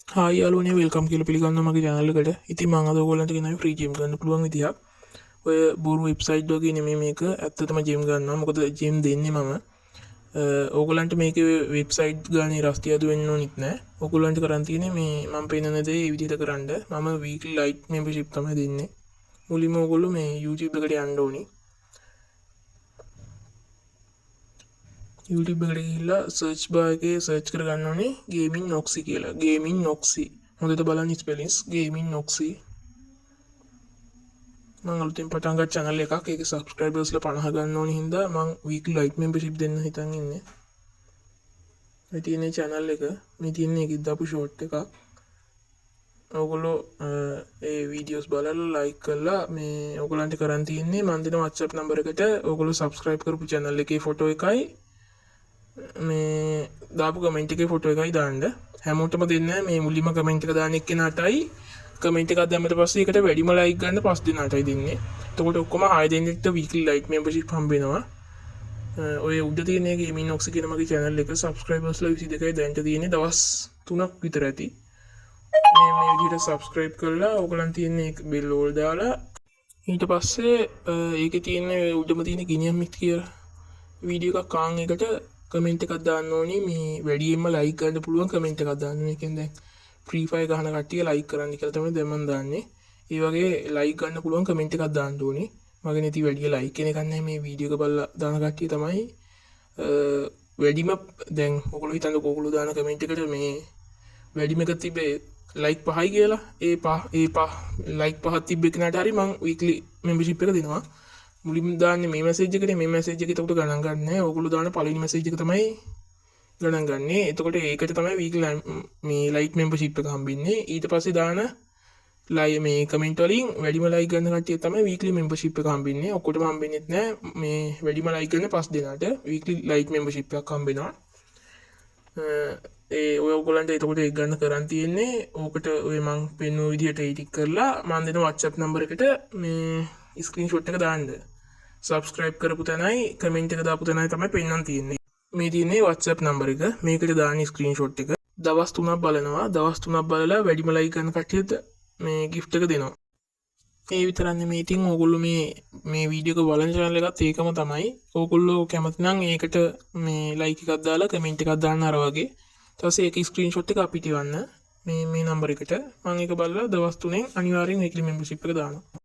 Hi යාළුවනේ welcome කියලා පිළිගන්නවා මගේ channel එකට. ඉතින් මම අද ඔයගොල්ලන්ට කියනවා ෆ්‍රී ජිම් ගන්න පුළුවන් විදිහක්. ඔය බොරු වෙබ්සයිට් වගේ නෙමෙයි මේක. ඇත්තටම ජිම් ගන්නවා. මොකද ජිම් දෙන්නේ මම. ඕගොල්ලන්ට මේකේ වෙබ්සයිට් ගානේ රස්තිය අදු වෙන්න ඕනිත් නෑ. ඕගොල්ලන්ට කරන් තියෙන්නේ මේ මම පෙන්නන දේ මේ විදිහට කරන්න. මම weekly light membership තමයි දෙන්නේ. මුලින්ම ඕගොල්ලෝ මේ YouTube එකට යන්න ඕනි. YouTube එකට ගිහිල්ලා search bar එකේ search කරගන්න ඕනේ gaming noxy කියලා. gaming noxy. හොඳට බලන්න ස්පෙලිංස් gaming noxy. මම අලුතෙන් පටන් ගත්ත channel එකක්. ඒකේ subscribers ලා 50 ගන්න ඕනේ හින්දා මම weekly light membership දෙන්න හිතන් ඉන්නේ. මේ තියෙන channel එක මේ තියෙන එකේ දාපු short එකක්. ඔයගොල්ලෝ ඒ videos බලලා like කරලා මේ ඔයගොල්ලන්ට කරන් තියෙන්නේ මම දෙන WhatsApp number එකට ඔයගොල්ලෝ subscribe කරපු channel එකේ photo එකයි මේ දාපු කමෙන්ට් එකේ ෆොටෝ එකයි දාන්න. හැමෝටම දෙන්නේ මේ මුලින්ම කමෙන්ට් එක දාන එක්කෙනාටයි කමෙන්ට් එකක් දැම්මට පස්සේ ඒකට වැඩිම ලයික් ගන්න 5 දෙනාටයි දෙන්නේ. එතකොට ඔක්කොම 6 දෙනෙක්ට weekly light membership හම්බ වෙනවා. ඔය උඩ තියෙන එක gaming noxy කියන මගේ channel එක subscribers ලා 22යි දැන්ට තියෙන්නේ දවස් 3ක් විතර ඇති. මේ විදිහට subscribe කරලා ඔයගලන් තියෙන එක bell all දාලා ඊට පස්සේ ඒකේ තියෙන උඩම තියෙන ගිනියම් මික් කියලා වීඩියෝ එකක් කාන් එකට කමෙන්ට් එකක් දාන්න ඕනේ මේ වැඩියෙන්ම ලයික් ගන්න පුළුවන් කමෙන්ට් එකක් දාන්න ඕනේ. ඒකෙන් දැන් ෆ්‍රී ෆයර් ගහන කට්ටිය ලයික් කරන්න කියලා තමයි දැන් මම දාන්නේ. ඒ වගේ ලයික් ගන්න පුළුවන් කමෙන්ට් එකක් දාන්න ඕනේ. මගේ නැති වැඩි ලයික් කෙනෙක් නැහැ මේ වීඩියෝ එක බලලා දාන කට්ටිය තමයි වැඩිම දැන් ඔයගොල්ලෝ හිතන්න ඔයගොල්ලෝ දාන කමෙන්ට් එකට මේ වැඩිම එක තිබේ ලයික් 5යි කියලා. ඒ ලයික් 5ක් තිබ්බ කෙනාට හරි මම වීක්ලි මෙම්බර්ෂිප් එක දෙනවා. මුලින්ම දාන්නේ මේ මැසේජ් එකට මේ මැසේජ් එක එතකොට ගණන් ගන්න නැහැ. ඕගොල්ලෝ දාන පළවෙනි මැසේජ් එක තමයි ගණන් ගන්නේ. එතකොට ඒකට තමයි weekly මේ ලයිට් membership එක හම්බෙන්නේ. ඊට පස්සේ දාන මේ කමෙන්ට් වලින් වැඩිම ලයික් ගන්න කට්ටිය තමයි weekly membership එක හම්බෙන්නේ. ඔක්කොටම හම්බෙන්නේත් නැහැ. මේ වැඩිම ලයික් ගන්න 5 දෙනාට weekly light membership එකක් හම්බෙනවා. ඒ ඔය ඔයගොල්ලන්ට එතකොට ඒක ගන්න කරන් තියෙන්නේ. ඕකට ඔය මං පෙන්වන විදිහට edit කරලා මම දෙන WhatsApp number එකට මේ screenshot එක දාන්න. subscribe කරපු තැනයි කමෙන්ට් එක දාපු තැනයි තමයි පෙන්නන් තියෙන්නේ. මේ තියෙන්නේ WhatsApp number එක. මේකට දාන screenshot එක. දවස් 3ක් බලනවා. දවස් 3ක් බලලා වැඩිම like ගන්න කට්ටියට මේ gift එක දෙනවා. ඒ විතරක් නෙමෙයි. ඉතින් ඕගොල්ලෝ මේ වීඩියෝ එක බලන channel එකත් ඒකම තමයි. ඕගොල්ලෝ කැමති නම් ඒකට මේ like එකක් දාලා කමෙන්ට් එකක් දාන්න අර වගේ. ඊට පස්සේ ඒක screenshot එක අපිට වන්න මේ number එකට. මම ඒක බලලා දවස් 3ෙන් අනිවාර්යෙන් weekly membership එක දානවා.